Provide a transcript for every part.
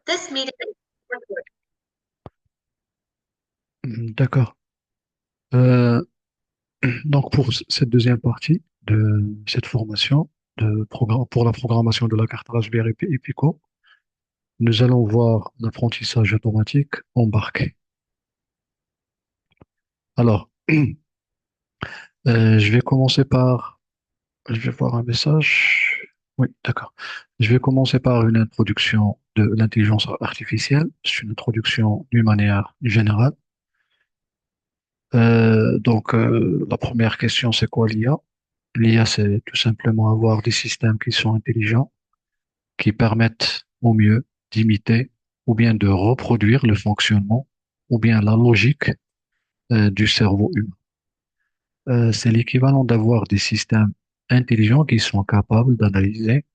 This meeting. D'accord. Euh, donc pour cette deuxième partie de cette formation pour la programmation de la carte Raspberry Pi et Pico, nous allons voir l'apprentissage automatique embarqué. Alors, je vais commencer par, je vais voir un message. Oui, d'accord. Je vais commencer par une introduction de l'intelligence artificielle. C'est une introduction d'une manière générale. La première question, c'est quoi l'IA? L'IA, c'est tout simplement avoir des systèmes qui sont intelligents, qui permettent au mieux d'imiter ou bien de reproduire le fonctionnement ou bien la logique du cerveau humain. C'est l'équivalent d'avoir des systèmes intelligents qui sont capables d'analyser,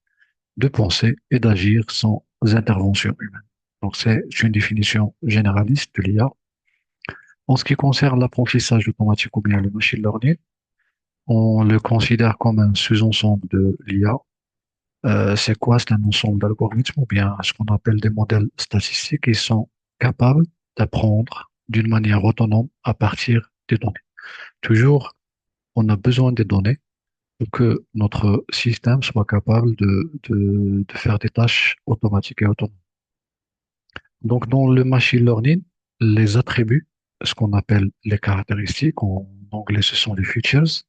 de penser et d'agir sans intervention humaine. Donc, c'est une définition généraliste de l'IA. En ce qui concerne l'apprentissage automatique ou bien le machine learning, on le considère comme un sous-ensemble de l'IA. C'est quoi? C'est un ensemble d'algorithmes ou bien ce qu'on appelle des modèles statistiques qui sont capables d'apprendre d'une manière autonome à partir des données. Toujours, on a besoin des données pour que notre système soit capable de faire des tâches automatiques et autonomes. Donc, dans le machine learning, les attributs, ce qu'on appelle les caractéristiques, en anglais, ce sont les features,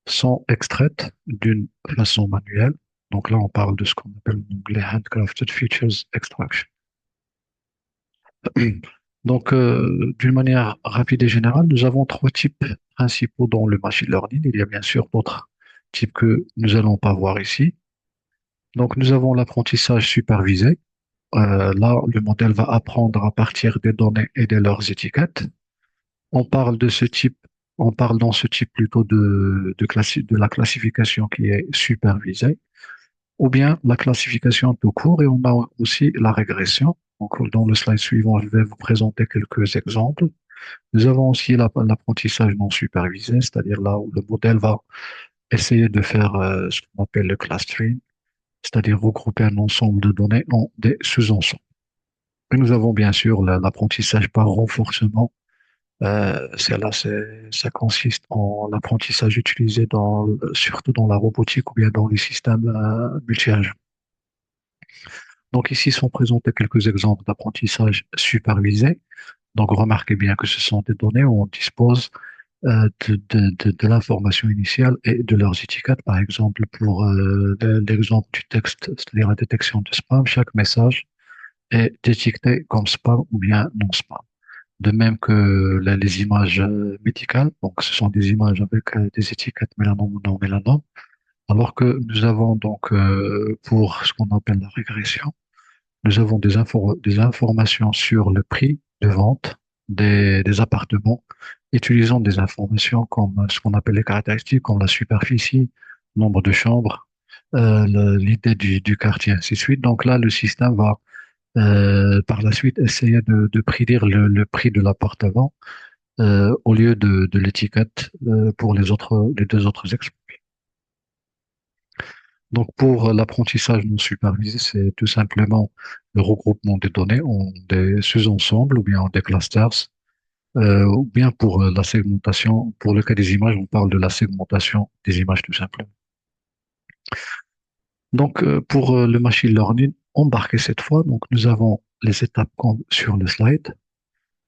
sont extraites d'une façon manuelle. Donc là, on parle de ce qu'on appelle en anglais handcrafted features extraction. D'une manière rapide et générale, nous avons trois types principaux dans le machine learning. Il y a bien sûr d'autres types que nous allons pas voir ici. Donc, nous avons l'apprentissage supervisé. Là, le modèle va apprendre à partir des données et de leurs étiquettes. On parle de ce type, on parle dans ce type plutôt de la classification qui est supervisée, ou bien la classification tout court, et on a aussi la régression. Donc, dans le slide suivant, je vais vous présenter quelques exemples. Nous avons aussi l'apprentissage non supervisé, c'est-à-dire là où le modèle va essayer de faire ce qu'on appelle le clustering, c'est-à-dire regrouper un ensemble de données en des sous-ensembles. Et nous avons bien sûr l'apprentissage par renforcement. Ça consiste en l'apprentissage utilisé surtout dans la robotique ou bien dans les systèmes multi-agents. Donc ici sont présentés quelques exemples d'apprentissage supervisé. Donc remarquez bien que ce sont des données où on dispose de l'information initiale et de leurs étiquettes. Par exemple, pour l'exemple du texte, c'est-à-dire la détection de spam, chaque message est étiqueté comme spam ou bien non spam. De même que les images médicales, donc ce sont des images avec des étiquettes mélanome ou non mélanome, alors que nous avons pour ce qu'on appelle la régression, nous avons des informations sur le prix de vente des appartements, utilisant des informations comme ce qu'on appelle les caractéristiques, comme la superficie, nombre de chambres, l'idée du quartier, ainsi de suite. Donc là, le système va par la suite essayer de prédire le prix de l'appart-avant au lieu de l'étiquette pour les deux autres exemples. Donc, pour l'apprentissage non supervisé, c'est tout simplement le regroupement des données en des sous-ensembles ou bien en des clusters, ou bien pour la segmentation. Pour le cas des images, on parle de la segmentation des images tout simplement. Pour le machine learning, embarqué cette fois, donc nous avons les étapes sur le slide.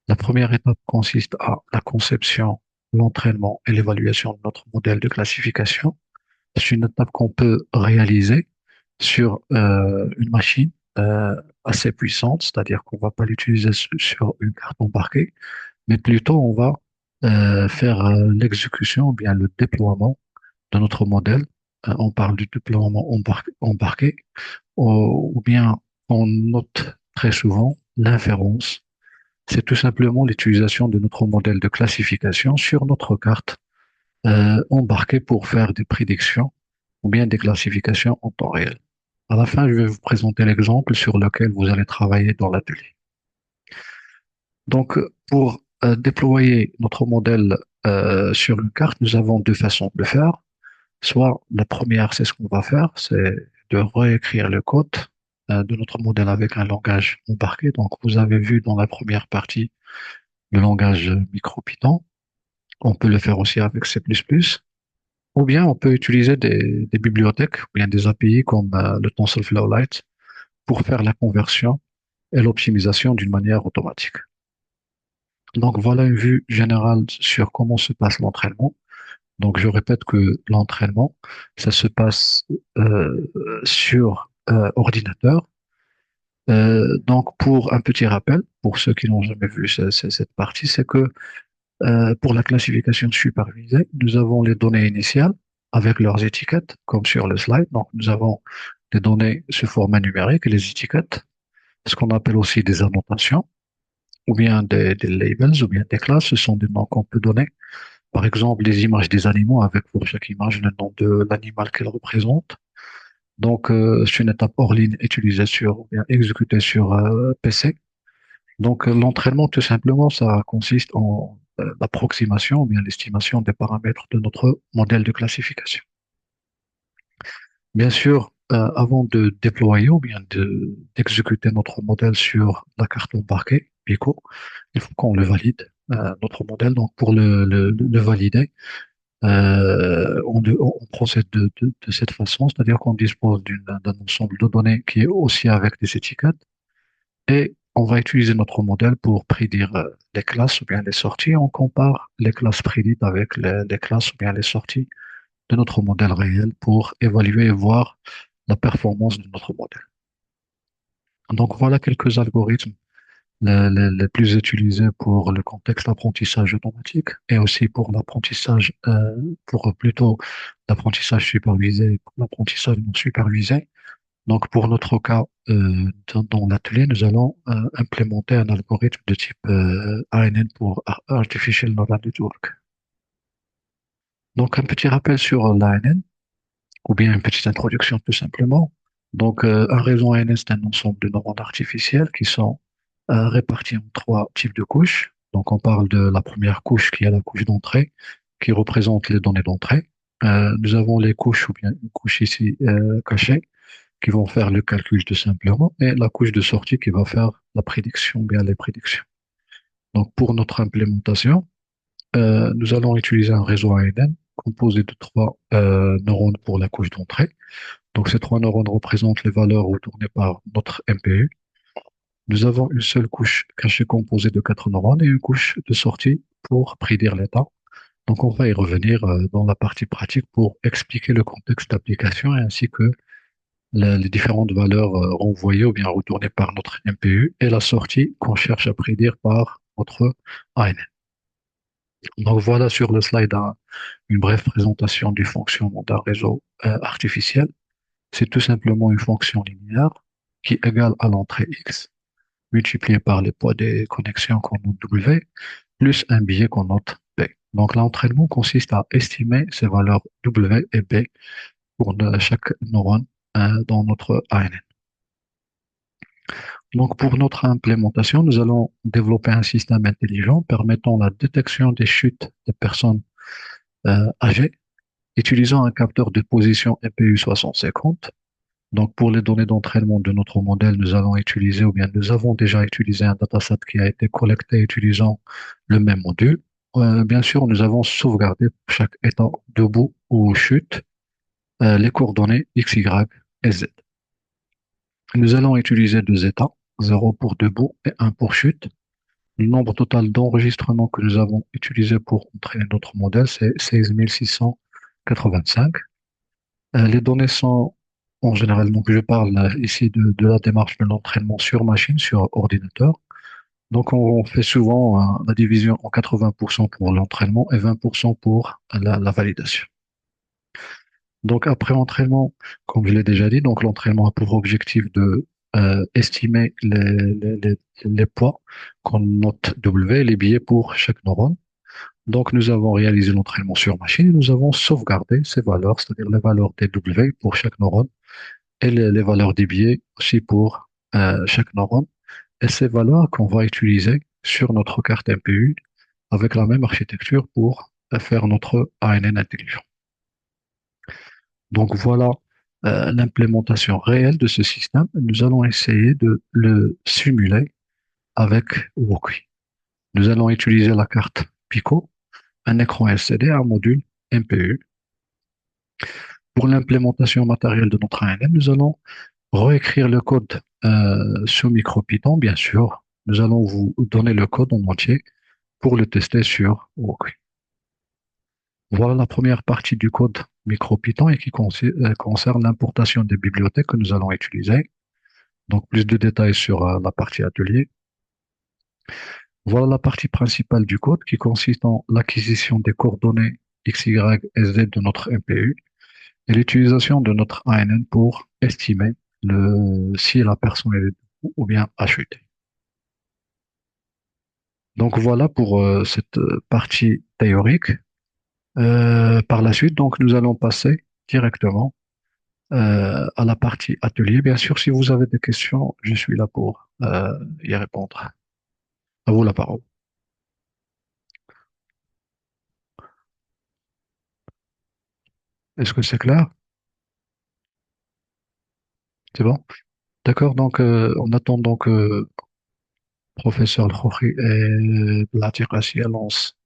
La première étape consiste à la conception, l'entraînement et l'évaluation de notre modèle de classification. C'est une étape qu'on peut réaliser sur une machine assez puissante, c'est-à-dire qu'on va pas l'utiliser sur une carte embarquée, mais plutôt on va faire l'exécution ou bien le déploiement de notre modèle. On parle du déploiement embarqué, ou bien on note très souvent l'inférence. C'est tout simplement l'utilisation de notre modèle de classification sur notre carte embarquée pour faire des prédictions ou bien des classifications en temps réel. À la fin, je vais vous présenter l'exemple sur lequel vous allez travailler dans l'atelier. Pour déployer notre modèle sur une carte, nous avons deux façons de le faire. Soit la première, c'est ce qu'on va faire, c'est de réécrire le code de notre modèle avec un langage embarqué. Donc, vous avez vu dans la première partie le langage MicroPython. On peut le faire aussi avec C++. Ou bien on peut utiliser des bibliothèques ou bien des API comme le TensorFlow Lite pour faire la conversion et l'optimisation d'une manière automatique. Donc voilà une vue générale sur comment se passe l'entraînement. Donc je répète que l'entraînement, ça se passe sur ordinateur. Donc pour un petit rappel, pour ceux qui n'ont jamais vu cette partie, c'est que pour la classification supervisée, nous avons les données initiales avec leurs étiquettes, comme sur le slide. Donc nous avons des données sous format numérique et les étiquettes, ce qu'on appelle aussi des annotations, ou bien des labels, ou bien des classes. Ce sont des noms qu'on peut donner. Par exemple, les images des animaux avec pour chaque image le nom de l'animal qu'elle représente. Donc, c'est une étape hors ligne utilisée sur, ou bien exécutée sur PC. Donc, l'entraînement, tout simplement, ça consiste en l'approximation ou bien l'estimation des paramètres de notre modèle de classification. Bien sûr, avant de déployer ou bien d'exécuter notre modèle sur la carte embarquée, Pico, il faut qu'on le valide, notre modèle. Donc, pour le valider, on procède de cette façon, c'est-à-dire qu'on dispose d'un ensemble de données qui est aussi avec des étiquettes et on va utiliser notre modèle pour prédire les classes ou bien les sorties. On compare les classes prédites avec les classes ou bien les sorties de notre modèle réel pour évaluer et voir la performance de notre modèle. Donc voilà quelques algorithmes les plus utilisés pour le contexte d'apprentissage automatique et aussi pour l'apprentissage, pour plutôt l'apprentissage supervisé et pour l'apprentissage non supervisé. Donc pour notre cas, dans l'atelier, nous allons implémenter un algorithme de type ANN pour Artificial Neural Network. Donc un petit rappel sur l'ANN, ou bien une petite introduction tout simplement. Donc, un réseau ANN, c'est un ensemble de neurones artificiels qui sont répartis en trois types de couches. Donc, on parle de la première couche qui est la couche d'entrée, qui représente les données d'entrée. Nous avons les couches, ou bien une couche ici cachée, qui vont faire le calcul tout simplement, et la couche de sortie qui va faire la prédiction, bien les prédictions. Donc, pour notre implémentation, nous allons utiliser un réseau ANN composé de trois neurones pour la couche d'entrée. Donc, ces trois neurones représentent les valeurs retournées par notre MPU. Nous avons une seule couche cachée composée de quatre neurones et une couche de sortie pour prédire l'état. Donc, on va y revenir dans la partie pratique pour expliquer le contexte d'application et ainsi que les différentes valeurs renvoyées ou bien retournées par notre MPU et la sortie qu'on cherche à prédire par notre ANN. Donc, voilà sur le slide une brève présentation du fonctionnement d'un réseau artificiel. C'est tout simplement une fonction linéaire qui est égale à l'entrée x multiplié par les poids des connexions qu'on note W plus un biais qu'on note B. Donc l'entraînement consiste à estimer ces valeurs W et B pour chaque neurone dans notre ANN. Donc pour notre implémentation, nous allons développer un système intelligent permettant la détection des chutes des personnes âgées utilisant un capteur de position EPU 6050. Donc, pour les données d'entraînement de notre modèle, nous allons utiliser, ou bien nous avons déjà utilisé un dataset qui a été collecté utilisant le même module. Bien sûr, nous avons sauvegardé pour chaque état debout ou chute les coordonnées X, Y et Z. Nous allons utiliser deux états, 0 pour debout et 1 pour chute. Le nombre total d'enregistrements que nous avons utilisé pour entraîner notre modèle, c'est 16 685. Les données sont en général, donc je parle ici de la démarche de l'entraînement sur machine, sur ordinateur. Donc on fait souvent la division en 80% pour l'entraînement et 20% pour la validation. Donc après entraînement, comme je l'ai déjà dit, donc l'entraînement a pour objectif de estimer les poids qu'on note W, les biais pour chaque neurone. Donc nous avons réalisé l'entraînement sur machine et nous avons sauvegardé ces valeurs, c'est-à-dire les valeurs des W pour chaque neurone et les valeurs des biais aussi pour chaque neurone. Et ces valeurs qu'on va utiliser sur notre carte MPU avec la même architecture pour faire notre ANN intelligent. Donc voilà l'implémentation réelle de ce système. Nous allons essayer de le simuler avec Wokwi. Nous allons utiliser la carte Pico, un écran LCD, un module MPU. Pour l'implémentation matérielle de notre ANN, nous allons réécrire le code sous MicroPython, bien sûr. Nous allons vous donner le code en entier pour le tester sur Wokwi. Voilà la première partie du code MicroPython et qui concerne l'importation des bibliothèques que nous allons utiliser. Donc, plus de détails sur la partie atelier. Voilà la partie principale du code qui consiste en l'acquisition des coordonnées X, Y et Z de notre MPU et l'utilisation de notre ANN pour estimer si la personne est debout ou bien achutée. Donc voilà pour cette partie théorique. Par la suite, donc, nous allons passer directement à la partie atelier. Bien sûr, si vous avez des questions, je suis là pour y répondre. À vous la parole. Est-ce que c'est clair? C'est bon? D'accord, donc on attend donc professeur Al-Khouri et Blati Rassia lance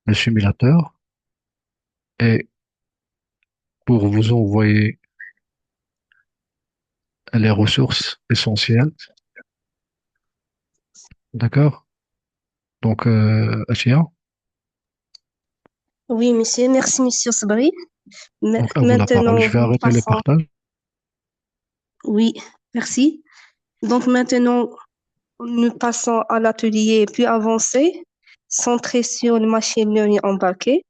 le simulateur et pour vous envoyer les ressources essentielles. D'accord? Donc, Asia, Oui, monsieur. Merci, monsieur Sabri. donc à vous la parole. Je Maintenant, vais nous arrêter le passons. partage. Oui, merci. Donc, maintenant, nous passons à l'atelier plus avancé, centré sur le machine learning embarqué.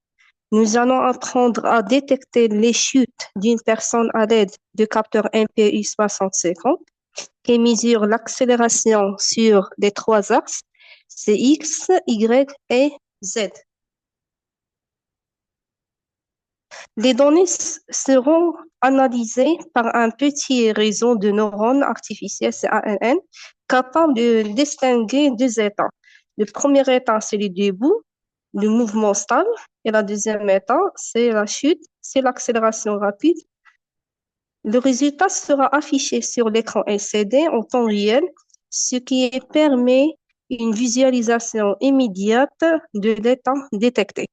Nous allons apprendre à détecter les chutes d'une personne à l'aide de capteurs MPI 6050 qui mesurent l'accélération sur les trois axes, c'est X, Y et Z. Les données seront analysées par un petit réseau de neurones artificiels, CANN, capable de distinguer deux états. Le premier état, c'est le debout, le mouvement stable, et la deuxième état, c'est la chute, c'est l'accélération rapide. Le résultat sera affiché sur l'écran LCD en temps réel, ce qui permet une visualisation immédiate de l'état détecté.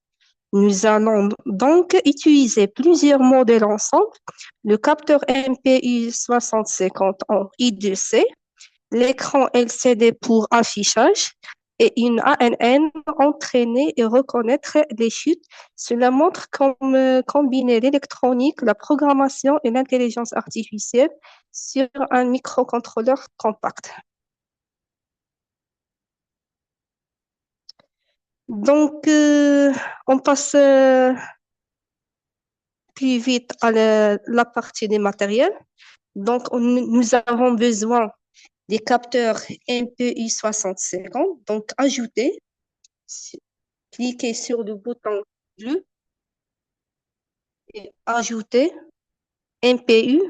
Nous allons donc utiliser plusieurs modèles ensemble, le capteur MPI 6050 en I2C, l'écran LCD pour affichage et une ANN entraîner et reconnaître les chutes. Cela montre comment combiner l'électronique, la programmation et l'intelligence artificielle sur un microcontrôleur compact. Donc, on passe plus vite à la partie des matériels. Donc, nous avons besoin des capteurs MPI 6050. Donc, ajouter, cliquez sur le bouton bleu et ajouter MPU.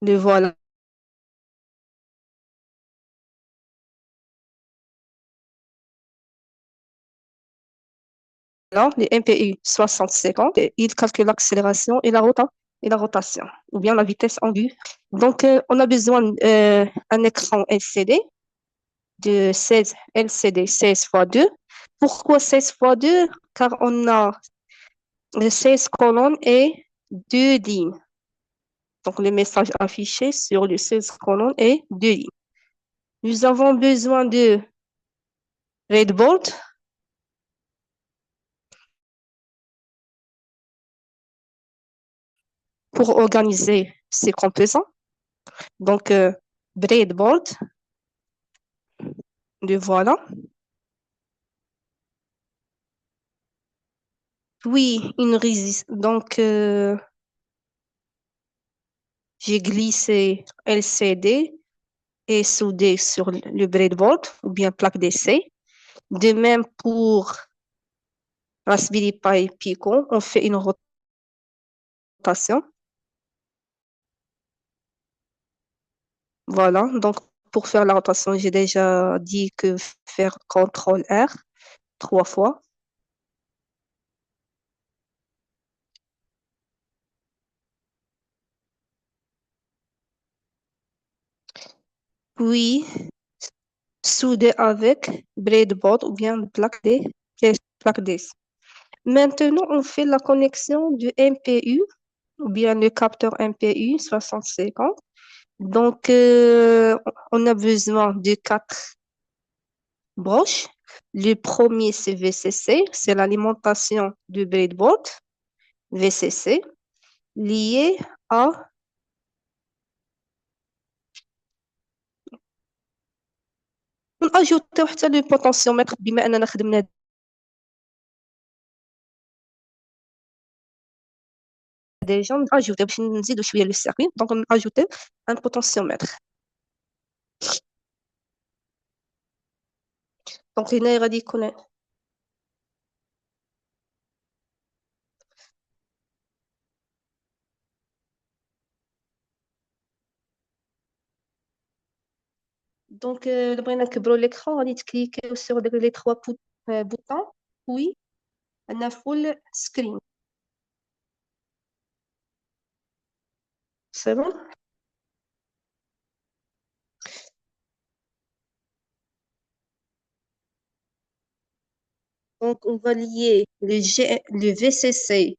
Le voilà. Le MPU 6050, il calcule l'accélération et la rotation, ou bien la vitesse en vue. Donc, on a besoin d'un écran LCD de 16 LCD 16 x 2. Pourquoi 16 x 2? Car on a 16 colonnes et 2 lignes. Donc, le message affiché sur les 16 colonnes et 2 lignes. Nous avons besoin de breadboard pour organiser ces composants. Donc, breadboard, le voilà. Puis, une résistance. Donc, j'ai glissé LCD et soudé sur le breadboard ou bien plaque d'essai. De même pour Raspberry Pi Pico, on fait une rotation. Voilà, donc pour faire la rotation, j'ai déjà dit que faire CTRL R 3 fois. puis soudé avec breadboard ou bien plaque D. Maintenant, on fait la connexion du MPU ou bien le capteur MPU 6050. Donc, on a besoin de 4 broches. Le premier, c'est VCC, c'est l'alimentation du breadboard VCC lié à ونأجوتيو حتى لو بوتنسيومتر بما اننا خدمنا ديجا نأجوتيو باش نزيدو شويه لو سيركوي دونك نأجوتيو ان بوتنسيومتر دونك هنا غادي يكون دونك الا بغينا نكبروا ليكرون غادي تكليكيو سور لي 3 بوطون وي عندنا فول سكرين سي بون دونك on va lier le VCC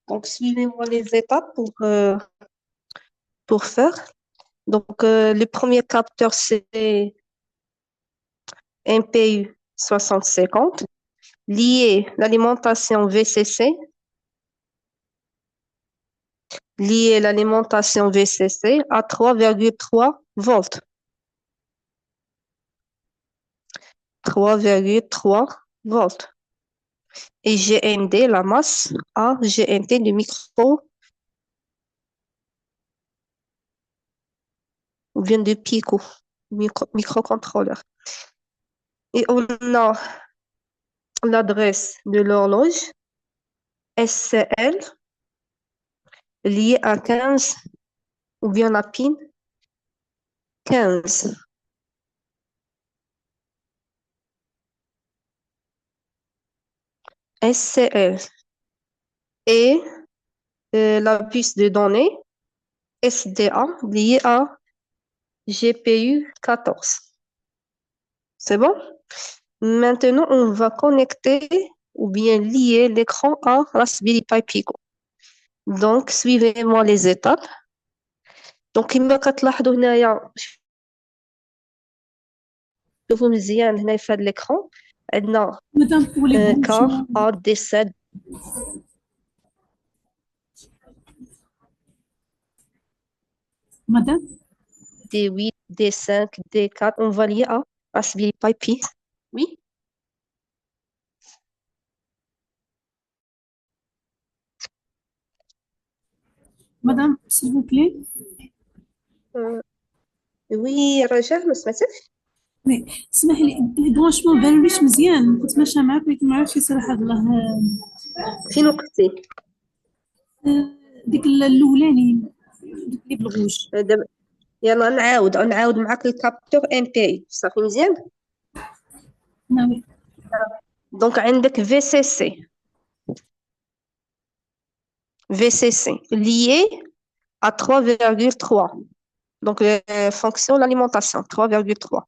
donc suivez-moi les étapes pour faire donc le premier capteur c'est MPU 6050 lier l'alimentation VCC, lier l'alimentation VCC à 3,3 volts. 3,3 volts. Et GND, la masse, à GND du micro ou bien de Pico, microcontrôleur. Et on a l'adresse de l'horloge SCL liée à 15 ou bien la pin 15. SCL et la puce de données SDA liée à GPU 14. C'est bon? Maintenant, on va connecter ou bien lier l'écran à Raspberry Pi Pico. Donc, suivez-moi les étapes. Donc, كما كتلاحظوا هنايا شوفوا مزيان هنا في هذا l'écran عندنا K A D 7 Madame, D8 D5 D4 on va lier à Raspberry Pi Pi. Oui. Madame, s'il vous plaît. Oui رجاء ما سمعتكش. اسمح لي البرونشمون بانوليش مزيان كنت ماشيه معاك ولكن ما عرفتش صراحه الله فين وقفتي؟ ديك الاولاني ديك اللي بالغوج دابا يلا نعاود معاك الكابتور ام بي صافي مزيان. ناوي دونك عندك VCC lié à 3,3. Donc, fonction l'alimentation, 3,3.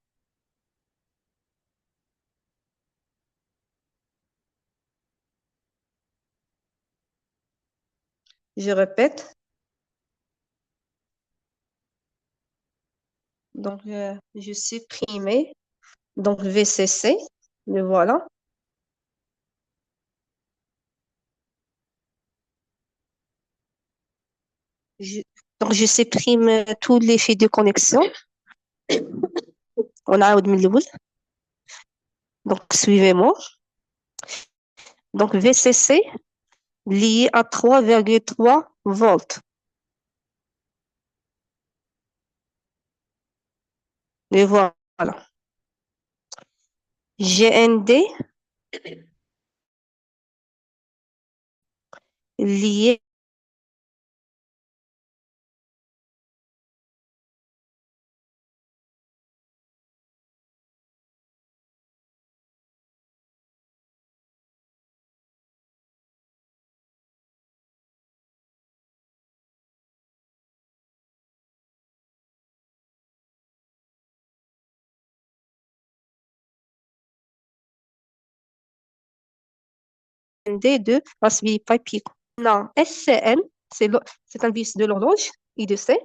Je répète. Donc, je supprime. Donc, VCC, le voilà. Donc, je supprime tous les fils de connexion. On a donc, suivez-moi. Donc, VCC lié à 3,3 volts. Et voilà. GND lié de Raspberry Pi Pico. Non, SCN, c'est un vice de l'horloge, I2C.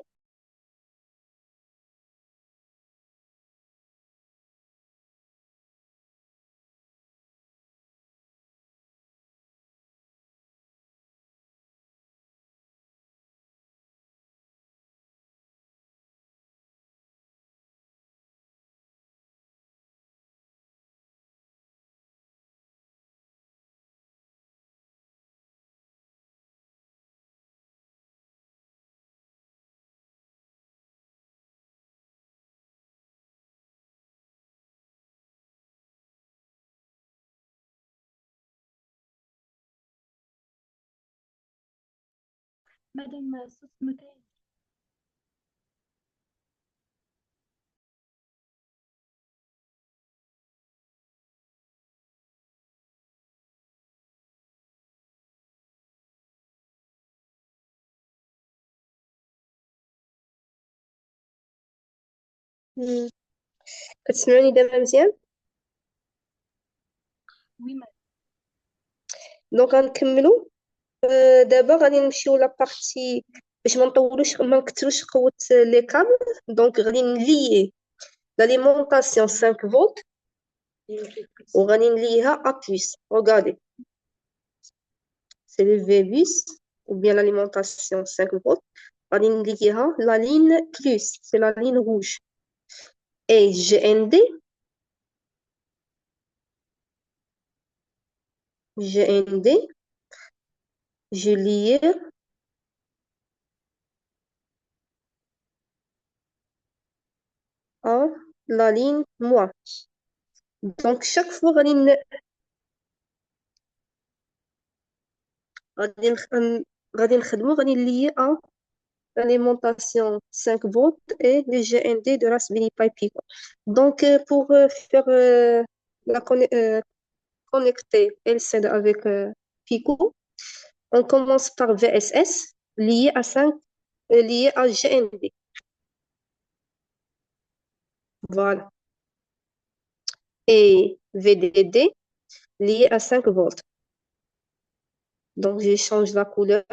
Madame Sosmotay. كتسمعوني دابا مزيان؟ Oui, madame. دونك غنكملو. دابا غادي نمشيو لابارتي باش ما نطولوش ما نكثروش قوه لي كابل. دونك غادي نليي l'alimentation 5 volts وغادي نليها à puce. Regardez, c'est le V-bus ou bien l'alimentation 5 volts. غادي نليها la ligne plus, c'est la ligne rouge. Et GND, je lie à la ligne moi. Donc chaque fois غادي نليي à l'alimentation 5 volts et le GND de Raspberry Pi Pico. Donc pour faire connecter LCD avec Pico, on commence par VSS lié à GND. Voilà. Et VDD lié à 5 volts. Donc, je change la couleur.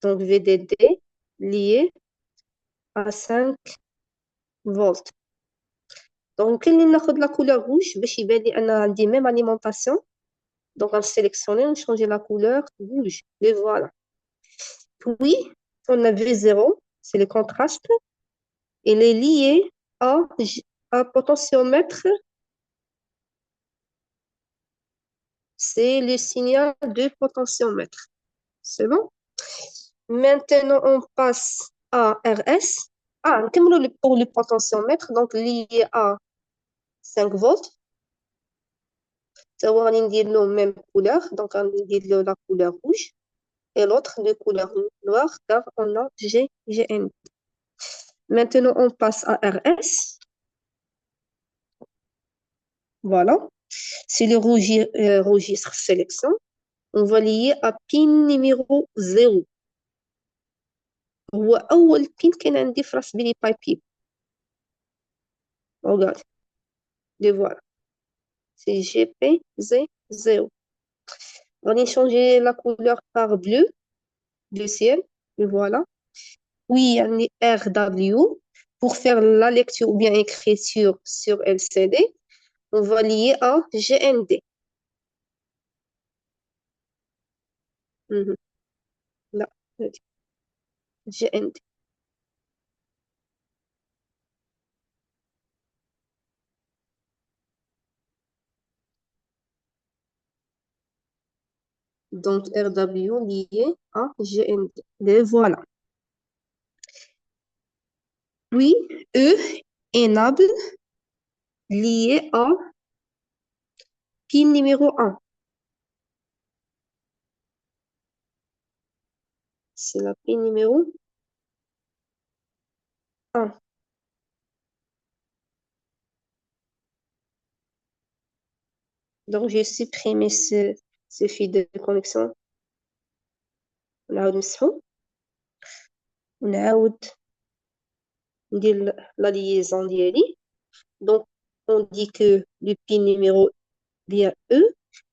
Donc, VDD lié à 5 volts. Donc, on a la couleur rouge, on a la même alimentation. Donc, on sélectionne, on change la couleur rouge. Et voilà. Puis, on a V0, c'est le contraste. Il est lié à potentiomètre. C'est le signal de potentiomètre. C'est bon? Maintenant, on passe à RS. Pour le potentiomètre, donc lié à 5 volts. Ça va dire la même couleur, donc on dit la couleur rouge. Et l'autre de couleur noire, car on a GN. Maintenant, on passe à RS. Voilà. C'est le registre sélection. On va lier à pin numéro 0. هو أول pin كان عندي في راسبيري باي بي. Regarde. Les voilà. C'est GP0. On va changer la couleur par bleu, le ciel. Et voilà. Oui, on est RW. Pour faire la lecture ou bien écriture sur LCD, on va lier à GND. Là, GND. Donc, RW lié à GND. Et voilà. Oui, E enable lié à pin numéro 1. C'est la pin numéro 1. Donc, j'ai supprimé ce fil de connexion. ونعاود نمسحو ونعاود ندير la liaison ديالي. Donc, on dit que le pin numéro bien E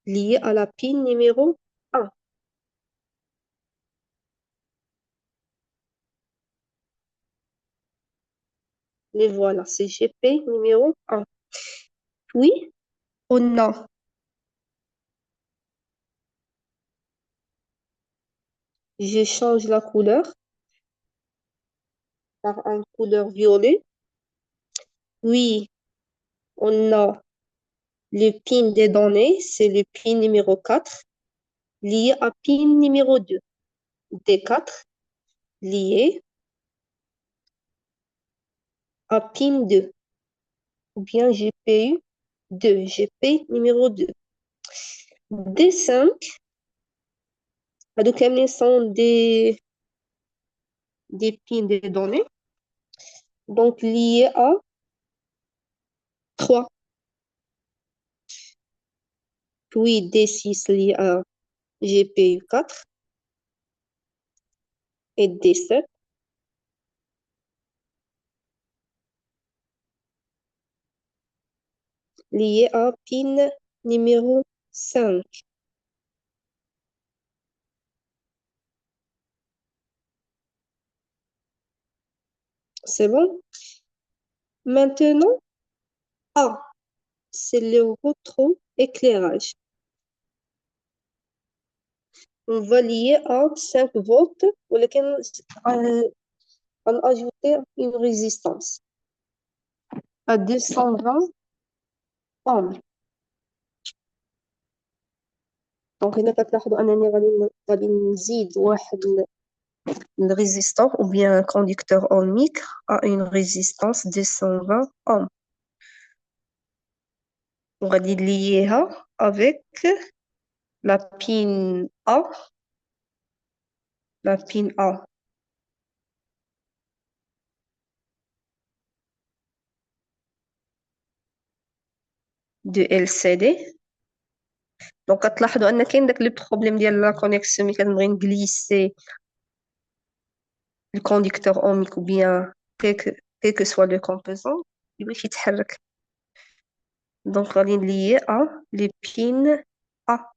lié à la pin numéro 1. Les voilà, c'est GP numéro 1. Puis, on a je change la couleur par une couleur violet. Oui, on a le pin des données, c'est le pin numéro 4 lié à pin numéro 2. D4 lié à pin 2 ou bien GPU 2, GP numéro 2. D5, donc elles sont des pins des données, donc liés à 3. Puis D6 lié à GPU 4 et D7 lié à pin numéro 5. C'est bon? Maintenant, A, c'est le rétroéclairage. On va lier à 5 volts ولكن on ajouter une résistance à 220 ohms. Donc هنا كتلاحظوا أنني غادي نزيد واحد résistor ou bien un conducteur ohmique à une résistance de 120 ohms. On va lier avec la pin A, la pin A de LCD. Donc كتلاحظوا أن كاين داك لو بروبليم ديال لا كونيكسيون ملي كنبغي نغليسي le conducteur ohmique ou bien quel que soit le composant, il va يتحرك. Donc, on est lié à l'épine A.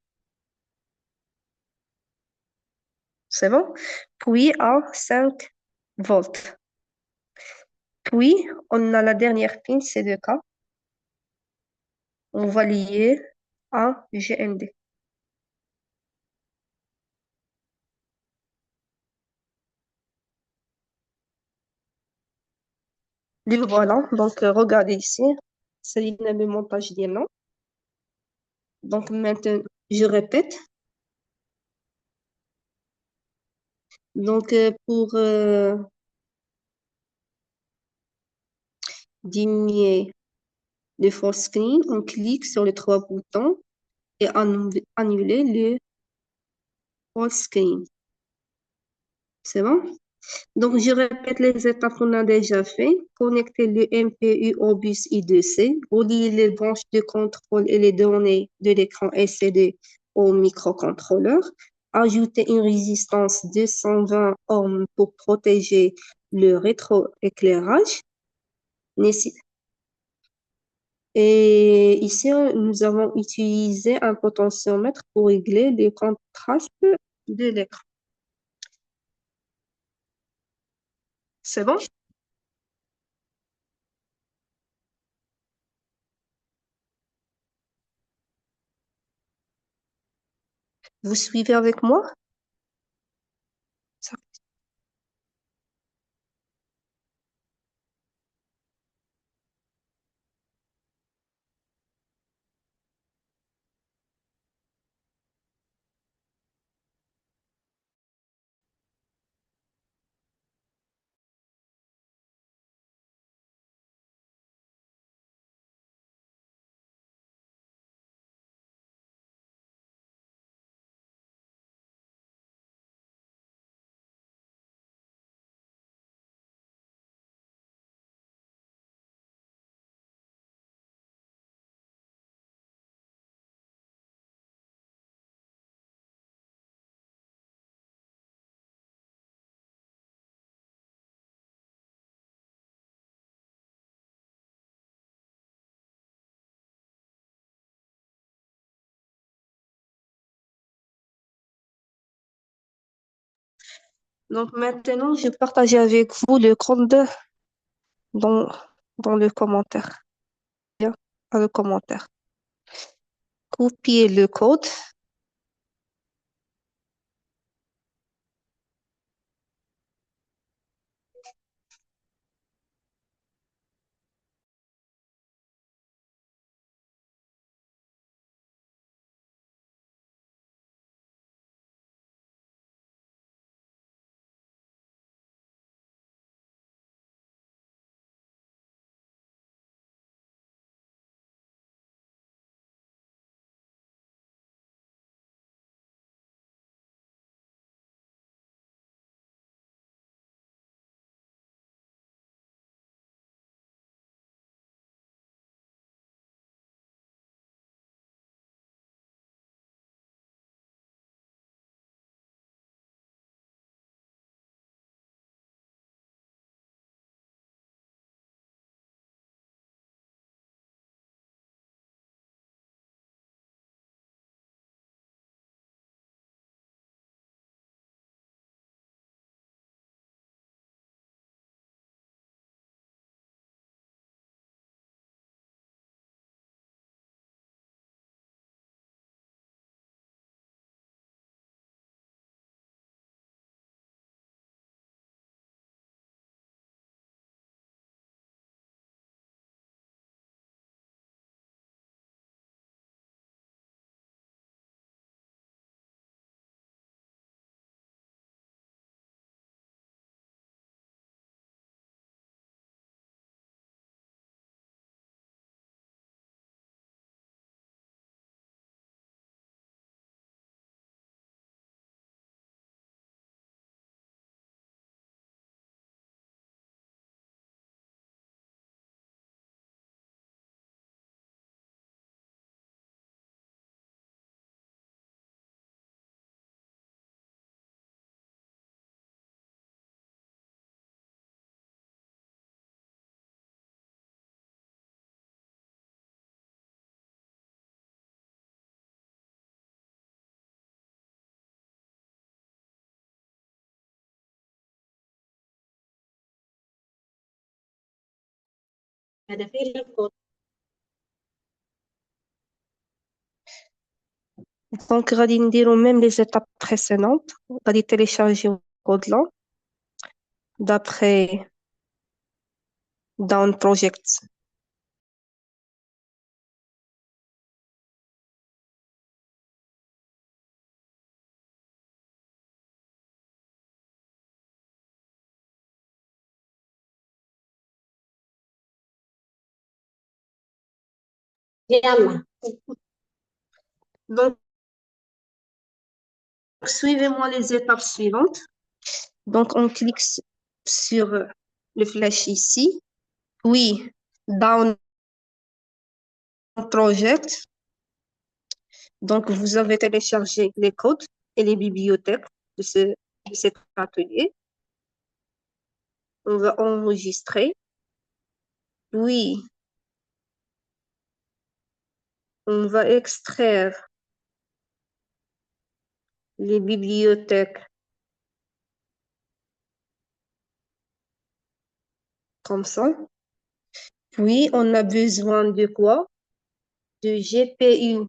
C'est bon? Puis à 5 volts. Puis, on a la dernière pin, c'est le cas. On va lier à GND. Et voilà, donc regardez ici, c'est le montage diamant. Donc maintenant, je répète. Donc pour diminuer le full screen, on clique sur les 3 boutons et annuler le full screen. C'est bon? Donc, je répète les étapes qu'on a déjà fait. Connecter le MPU au bus I2C, relier les branches de contrôle et les données de l'écran LCD au microcontrôleur, ajouter une résistance de 120 ohms pour protéger le rétroéclairage. Et ici, nous avons utilisé un potentiomètre pour régler le contraste de l'écran. C'est bon? Vous suivez avec moi? Donc maintenant, je partage avec vous le code dans, dans le commentaire. Bien, dans le commentaire. Copiez le code. Donc, غادي نديرو même les étapes précédentes. غادي télécharger le code là d'après Down Project. Donc, suivez-moi les étapes suivantes. Donc, on clique sur le flash ici. Oui, Down Project. Donc, vous avez téléchargé les codes et les bibliothèques de cet atelier. On va enregistrer. Oui, on va extraire les bibliothèques comme ça. Puis, on a besoin de quoi? De GPU.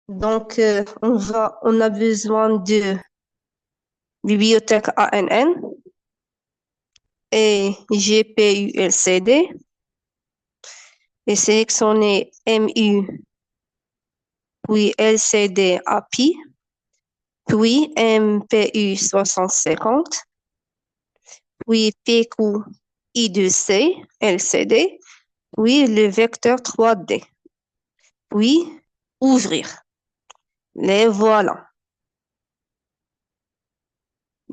Donc, on a besoin de bibliothèque ANN et GPU LCD et sélectionner MU, puis LCD API, puis MPU 6050, puis PQ I2C LCD, puis le vecteur 3D, puis ouvrir. Les voilà.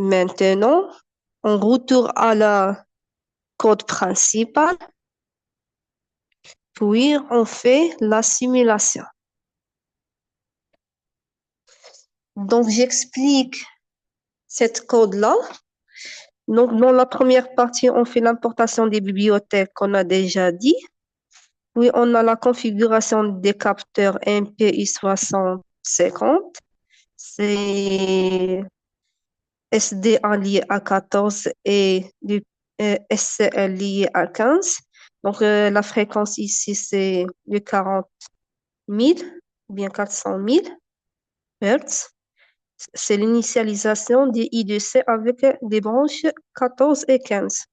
Maintenant, on retourne à la code principal, puis on fait la simulation. Donc, j'explique cette code-là. Donc, dans la première partie, on fait l'importation des bibliothèques qu'on a déjà dit. Puis, on a la configuration des capteurs MPI 6050. C'est SDA lié à 14 et du SCL lié à 15. Donc, la fréquence ici, c'est de 40 000 ou bien 400 000 Hertz. C'est l'initialisation des I2C avec des branches 14 et 15.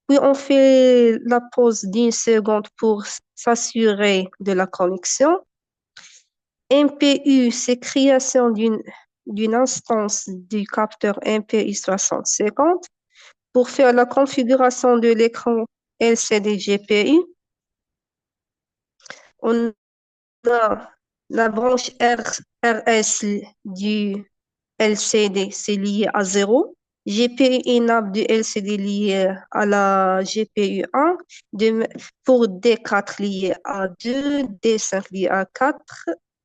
Puis, on fait la pause d'une seconde pour s'assurer de la connexion. MPU, c'est création d'une instance du capteur MPI 6050 pour faire la configuration de l'écran LCD GPU. On a la branche RS du LCD, c'est lié à 0. GPU enable du LCD lié à la GPU 1. Pour D4 lié à 2, D5 lié à 4,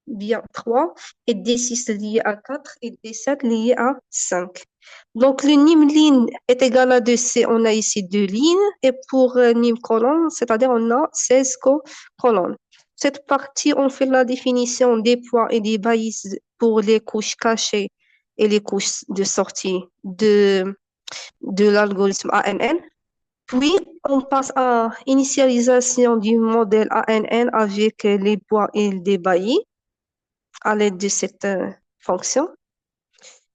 bien 3, et D6 lié à 4 et D7 lié à 5. Donc, le lim est égal à 2C. On a ici 2 lignes. Et pour lim colonne, c'est-à-dire on a 16 colonnes. Cette partie, on fait la définition des poids et des balises pour les couches cachées et les couches de sortie de l'algorithme ANN. Puis, on passe à initialisation du modèle ANN avec les poids et les baillis à l'aide de cette fonction.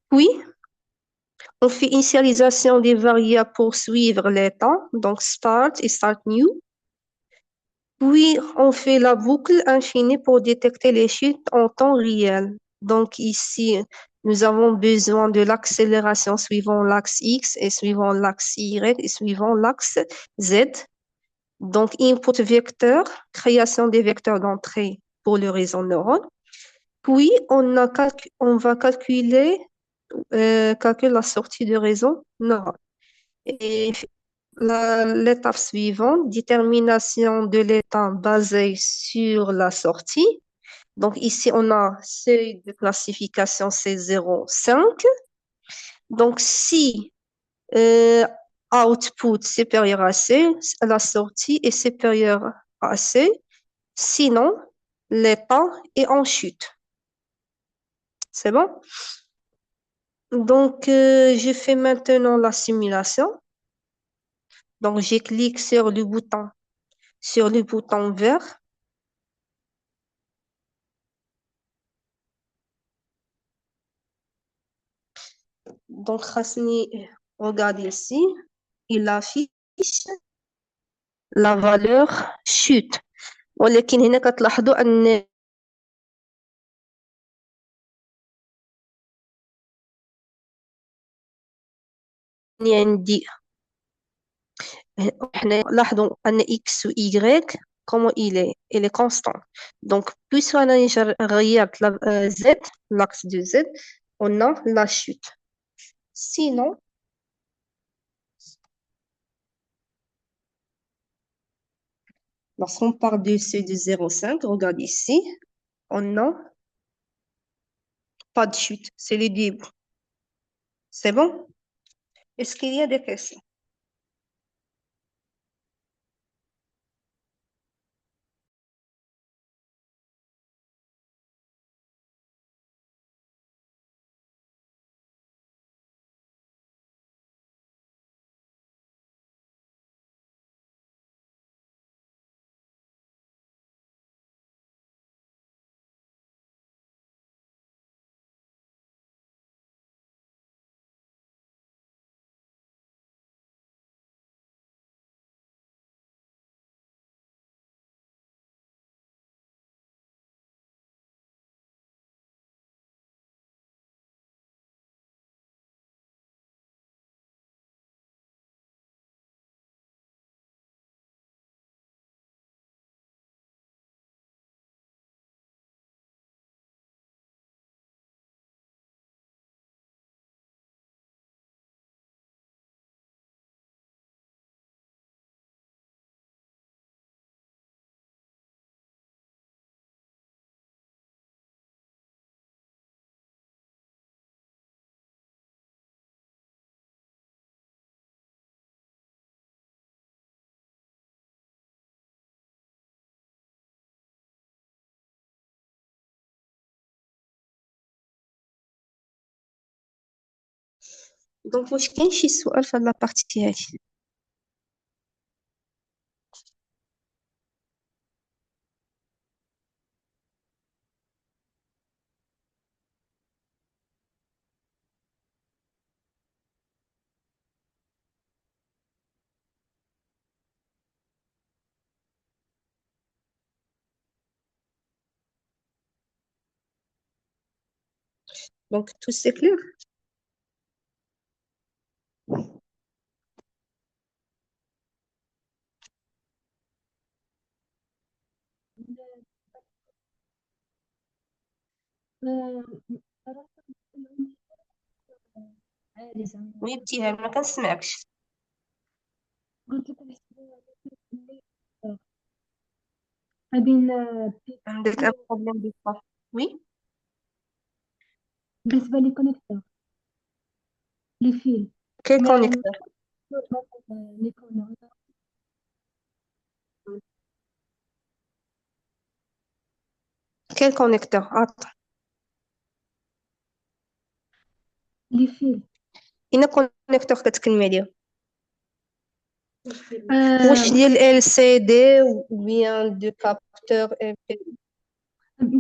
Puis, on fait initialisation des variables pour suivre les temps, donc start et start new. Puis, on fait la boucle infinie pour détecter les chutes en temps réel. Donc, ici, nous avons besoin de l'accélération suivant l'axe X et suivant l'axe Y et suivant l'axe Z. Donc, input vecteur, création des vecteurs d'entrée pour le réseau neurone. Puis, on va calculer la sortie de réseau neuronal. Et l'étape suivante, détermination de l'état basé sur la sortie. Donc, ici, on a seuil de classification C05. Donc, si output supérieur à C, la sortie est supérieure à C, sinon, l'état est en chute. C'est bon? Donc, je fais maintenant la simulation. Donc, je clique sur le bouton vert. Donc, Hasni, regarde ici, il affiche la valeur chute. ولكن هنا كتلاحظوا أن عندي احنا لاحظوا أن X و Y comment il est constant. Donc, puisque on regarde la Z, l'axe de Z, on a la chute. Sinon, lorsqu'on parle de C de 0,5, regarde ici, on n'a pas de chute, c'est le début. C'est bon? Est-ce qu'il y a des questions? دونك واش كاين شي سؤال في هاد لابارتي هادي؟ دونك تو سي كلير. صراحة كلهم عادي زعما وي ابتهال ما كنسمعكش. قلت لك نحسبوها اللي ما بين عندك ان بروبليم دو صح. وي بالنسبة لي كونيكتور لي فيل كاين ما كونيكتور. لي كونيكتور كاين كونيكتور عطا. لي فيل اين كونيكتور كتكلمي عليه؟ واش آه ديال ال سي دي ou bien de capteur MP.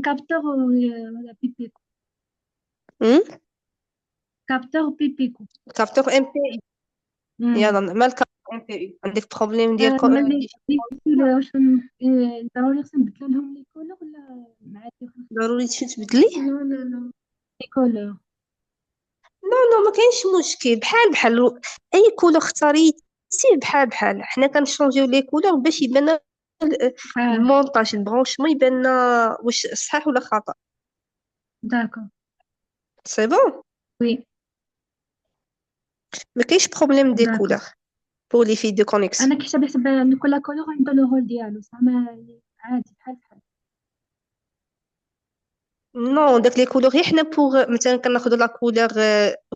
كابتور ولا بيبيكو كابتور بيبيكو كابتور MP. يلا مال كابتور MP عندك بروبليم ديال ملي لي فيل واش ضروري خصنا نبدلو لهم لي كولور ولا عادي ضروري تبدلي. لا لي كولور نو ما كاينش مشكل، بحال اي كولور اختاريتي بحال حنا كنشونجيو لي كولور باش يبان المونتاج البرونشمون يبان واش صحيح ولا خطا. داكور سي بون وي ما كاينش بروبليم دي داكور كولور بور لي في دو كونيكسيون. انا كنحسب ان كل كولور عنده لو رول ديالو زعما عادي بحال نو داك لي كولور غير حنا بوغ مثلا كناخذوا لا كولور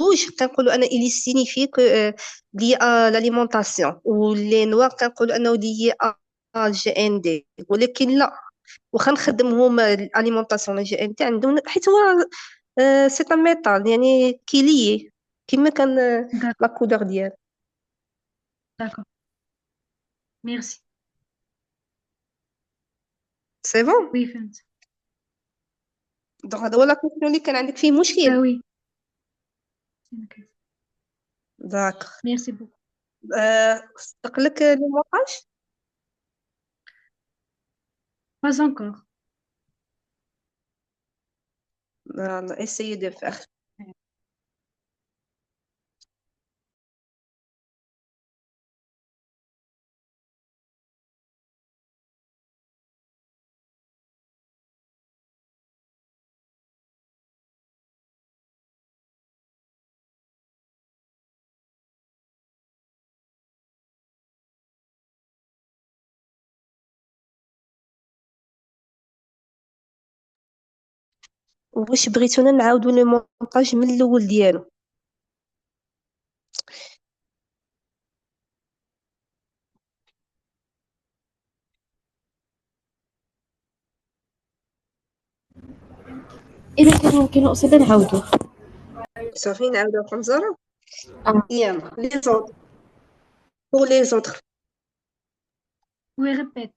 روج كنقولوا انا الي سينيفي كو لي لاليمونطاسيون، و لي نوار كنقولوا انه لي جي ان دي. ولكن لا، واخا نخدمهم الاليمونطاسيون لا جي ان دي عندهم حيت هو سي ان ميتال يعني كيليي كيما كان لا داكور كولور ديال. داكور ميرسي سي بون. وي فهمت دونك هذا هو لا كويسيون اللي كان عندك فيه مشكل. وي داك ميرسي بوكو صدق لو مونتاج. pas encore يلا essayez de faire. واش بغيتونا نعاودو لو مونتاج من الاول ديالو؟ إذا كان ممكن أقصد نعاودو. صافي نعاودو من زيرو. آه. يلا لي زوطر pour les autres. وي ريبيت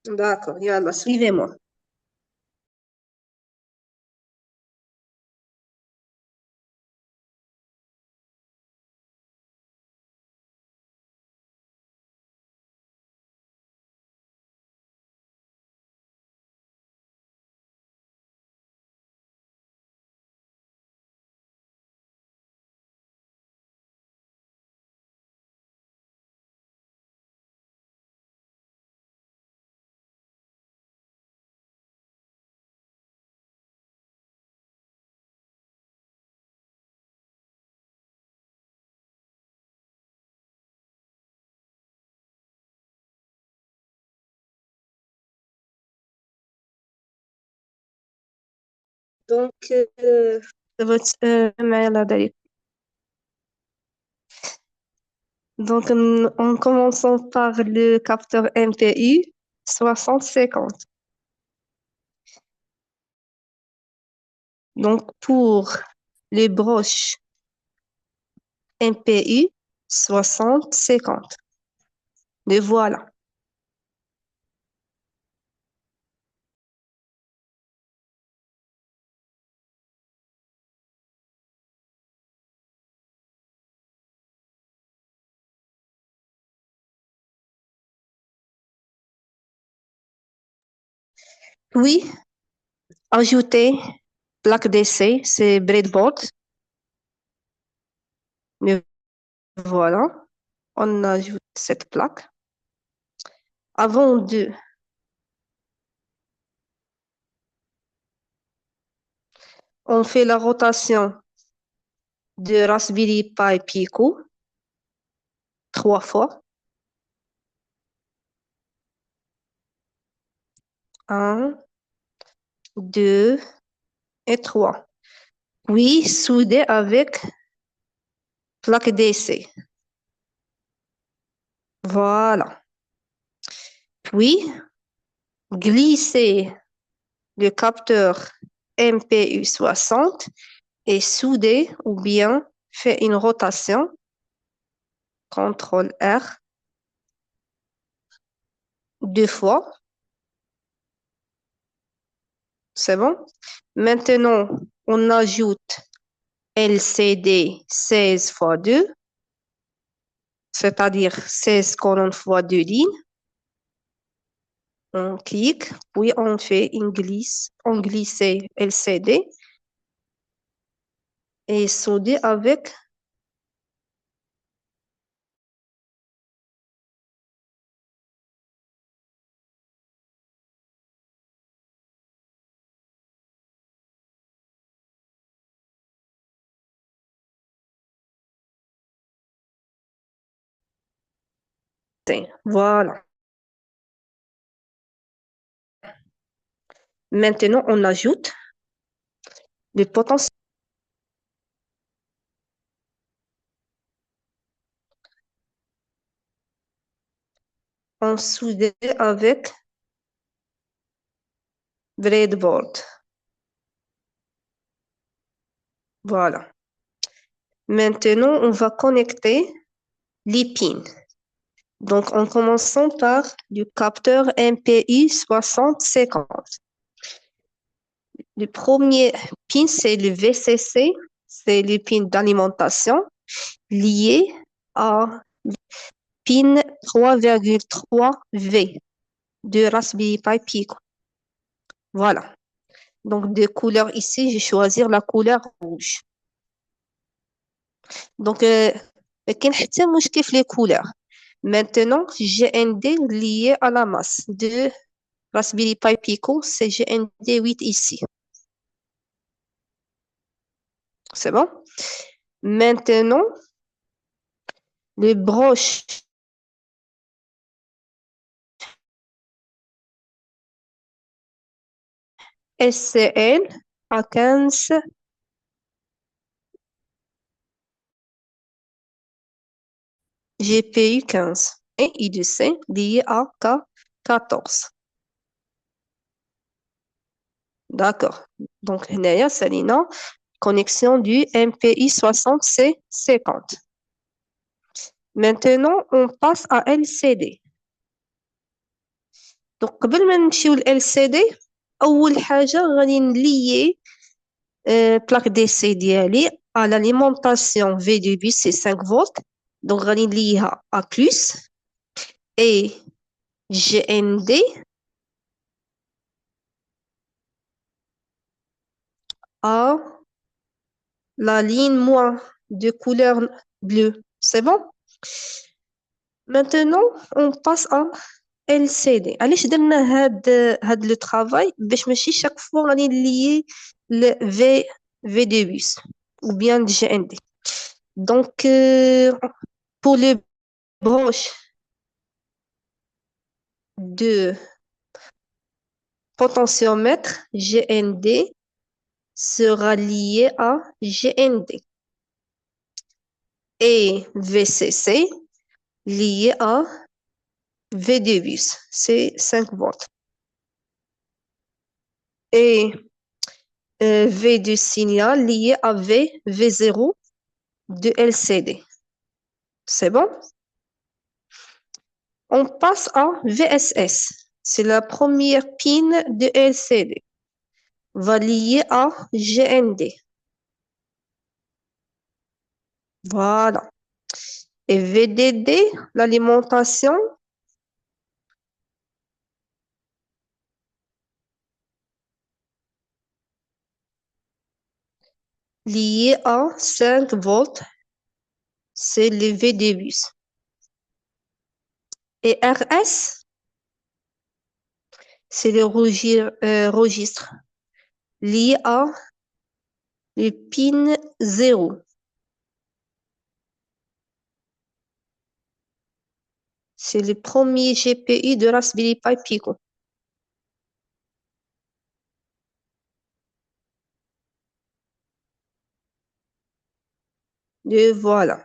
D'accord, يلا suivez-moi. Donc, معايا لهدايا. Donc, en commençant par le capteur MPU 6050. Donc, pour les broches MPU 60-50. Les voilà. Puis, ajouter plaque d'essai, c'est breadboard. Mais voilà, on ajoute cette plaque. Avant on fait la rotation de Raspberry Pi Pico 3 fois. 1, 2 et 3. Puis, souder avec plaque d'essai. Voilà. Puis, glisser le capteur MPU 60 et souder ou bien faire une rotation. CTRL R 2 fois. C'est bon? Maintenant, on ajoute LCD 16 fois 2, c'est-à-dire 16 colonnes fois 2 lignes. On clique, puis on fait une glisse, on glisse LCD et souder avec voilà. Maintenant, on ajoute le potentiel. On soude avec breadboard. Voilà. Maintenant, on va connecter les pins. Donc, en commençant par du capteur MPI 60-50. Le premier pin, c'est le VCC, c'est le pin d'alimentation lié à pin 3,3V de Raspberry Pi Pico. Voilà. Donc, de couleur ici, j'ai choisi la couleur rouge. Donc, كاين حتى مشكل في les couleurs. Maintenant, GND lié à la masse de Raspberry Pi Pico, c'est GND 8 ici. C'est bon? Maintenant, les broches SCL à 15 GPU 15 et IDC lié à K14. D'accord. Donc, هنايا سالينا connexion du MPI 60C50. Maintenant, on passe à LCD. Donc, قبل ما نمشيو ل LCD, أول حاجة غادي نليي plaque d'essai ديالي à l'alimentation V de bus, c'est 5 volts. Donc, غادي نليها à plus. Et GND à la ligne moins de couleur bleue. C'est bon? Maintenant, on passe à LCD. علاش درنا هاد لو travail باش ماشي chaque fois غادي نليي le V de bus ou bien le GND. Donc, pour les broches de potentiomètre, GND sera lié à GND. Et VCC lié à V de bus, c'est 5 volts. Et V du signal lié à V0 de LCD. C'est bon? On passe à VSS. C'est la première pin de LCD. Va lier à GND. Voilà. Et VDD, l'alimentation, liée à 5 volts, c'est le VD bus. Et RS, c'est le registre lié à le pin 0. C'est le premier GPU de Raspberry Pi Pico. Et voilà.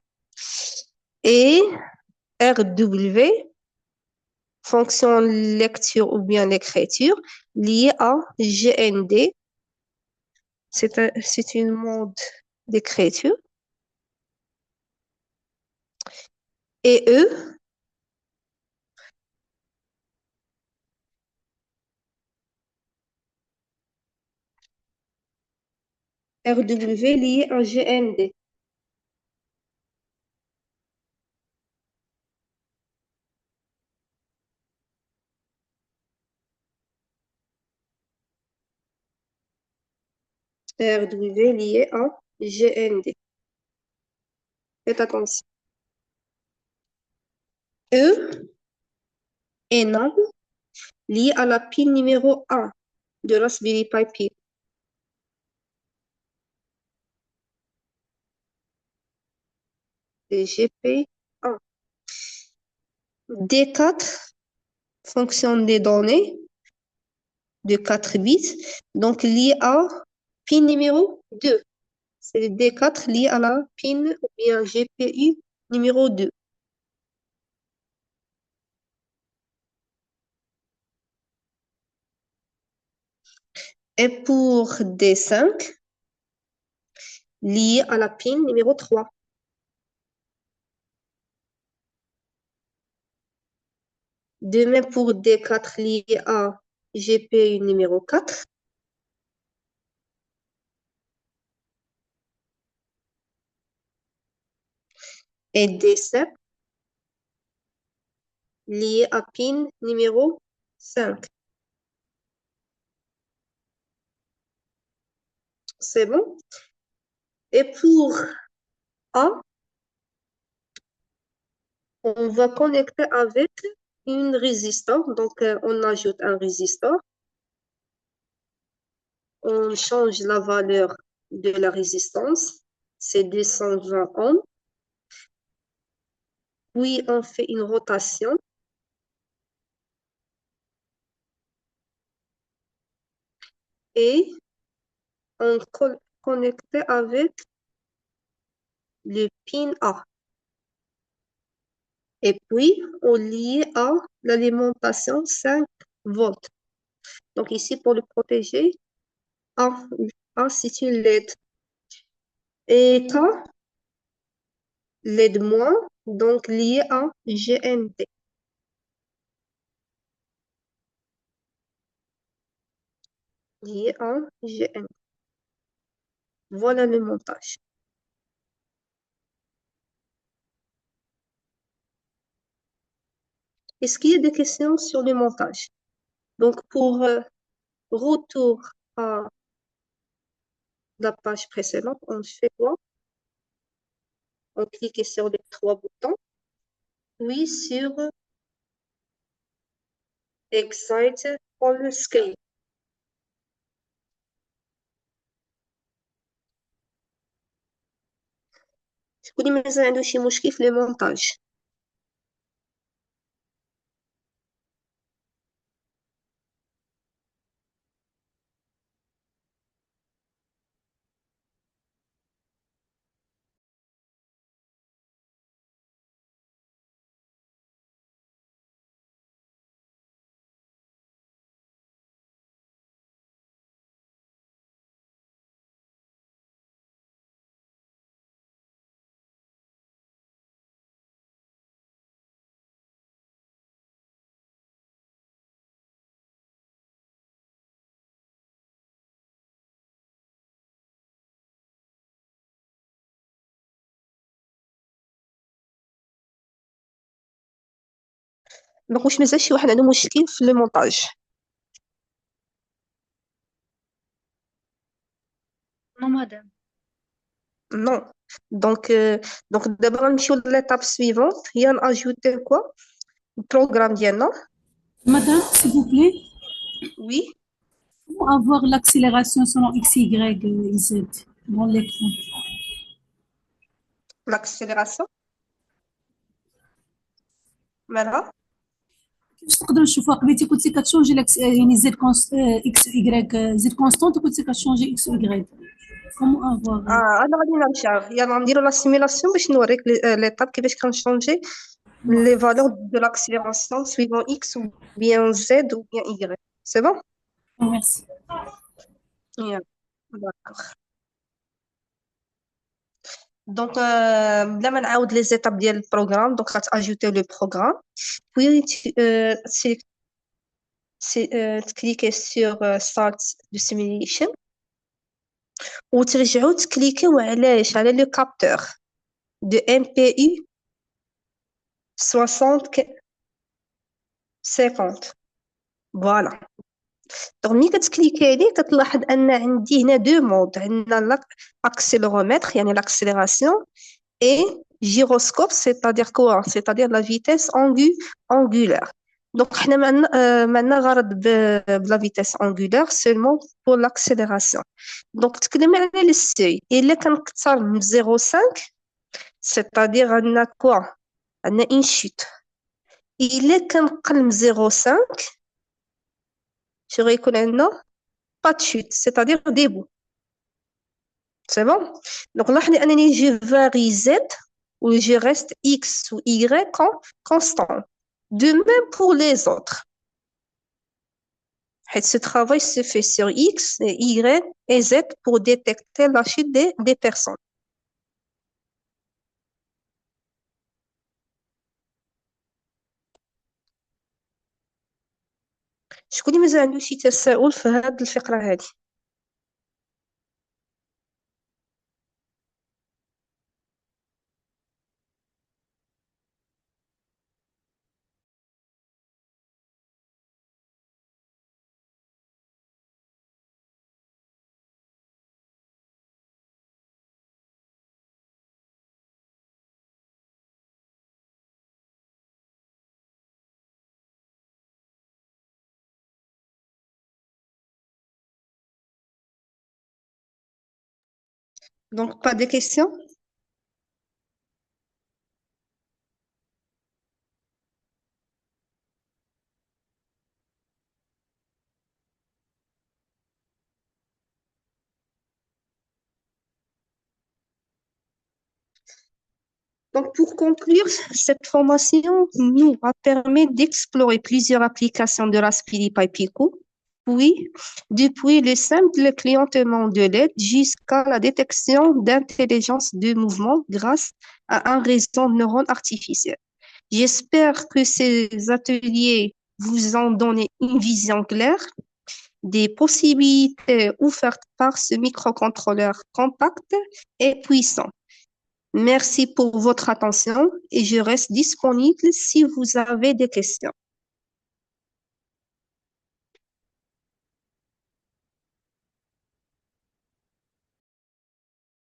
Et RW, fonction lecture ou bien l'écriture, liée à GND. C'est une mode d'écriture. Et E, RW lié à GND. RW lié à GND. Faites attention. E, ENAM, lié à la pin numéro 1 de Raspberry Pi Pico. C'est GP1. D4, fonction des données de 4 bits, donc lié à pin numéro 2. C'est le D4 lié à la pin ou bien GPU numéro 2. Et pour D5, lié à la pin numéro 3. De même pour D4 lié à GPU numéro 4. Et D7 lié à pin numéro 5. C'est bon? Et pour A, on va connecter avec une résistor. Donc, on ajoute un résistor. On change la valeur de la résistance. C'est 220 ohms. Puis, on fait une rotation. Et on connecte avec le pin A. Et puis, on lie à l'alimentation 5 volts. Donc, ici, pour le protéger, A, c'est une LED. Et K, LED moins, donc lié à GND. Lié à GND. Voilà le montage. Est-ce qu'il y a des questions sur le montage? Donc, pour retour à la page précédente, on fait quoi? On clique sur les 3 boutons, puis sur Excite on Scale. تكوني مازال عنده شي مشكل في المونتاج. دونك واش مازال شي واحد عنده مشكل في لو مونتاج؟ Non, madame. Non. Donc d'abord غنمشيو l'étape suivante هي ناجوتي كوا البروغرام ديالنا. Madame, s'il vous plaît, Oui. comment avoir l'accélération selon X, Y et Z dans l'écran? L'accélération. مالها؟ كيفاش تقدروا نشوفوها؟ قبيلتي قلتي كتشونجي يعني زد اكس واي زد كونستونت وقلتي كتشونجي اكس واي كومون افوار انا غادي نمشي يلا نديرو لا سيمولاسيون باش نوريك ليطاب كيفاش كنشونجي les valeurs de l'accélération suivant X ou bien Z ou bien Y. C'est bon? ميرسي. Yeah. D'accord. Donc, là, on a les étapes du programme. Donc, tu as ajouté le programme. Puis, tu cliques sur Start the Simulation. Ou tu cliques sur le capteur de MPU 6050. Voilà. Donc, ملي كتكليكي عليه كتلاحظ ان عندي هنا دو مود. عندنا l'accéléromètre يعني l'accélération et gyroscope, c'est-à-dire quoi? C'est-à-dire la vitesse angulaire. Donc حنا معنا غرض بلا vitesse angulaire seulement pour l'accélération. Donc تكلمنا على السي الا كنكثر من 0.5 c'est-à-dire عندنا quoi? عندنا une chute. الا كنقل من 0.5 je reconnais pas de chute, c'est-à-dire debout. C'est bon? Donc là, je varie Z ou je reste X ou Y constant. De même pour les autres. Ce travail se fait sur X, Y et Z pour détecter la chute des personnes. شكون اللي مازال عنده شي تساؤل في هذه الفقرة هذه؟ Donc, pas de questions? Donc, pour conclure, cette formation nous a permis d'explorer plusieurs applications de Raspberry Pi Pico, puis depuis le simple clientement de l'aide jusqu'à la détection d'intelligence de mouvement grâce à un réseau de neurones artificiels. J'espère que ces ateliers vous ont donné une vision claire des possibilités offertes par ce microcontrôleur compact et puissant. Merci pour votre attention et je reste disponible si vous avez des questions.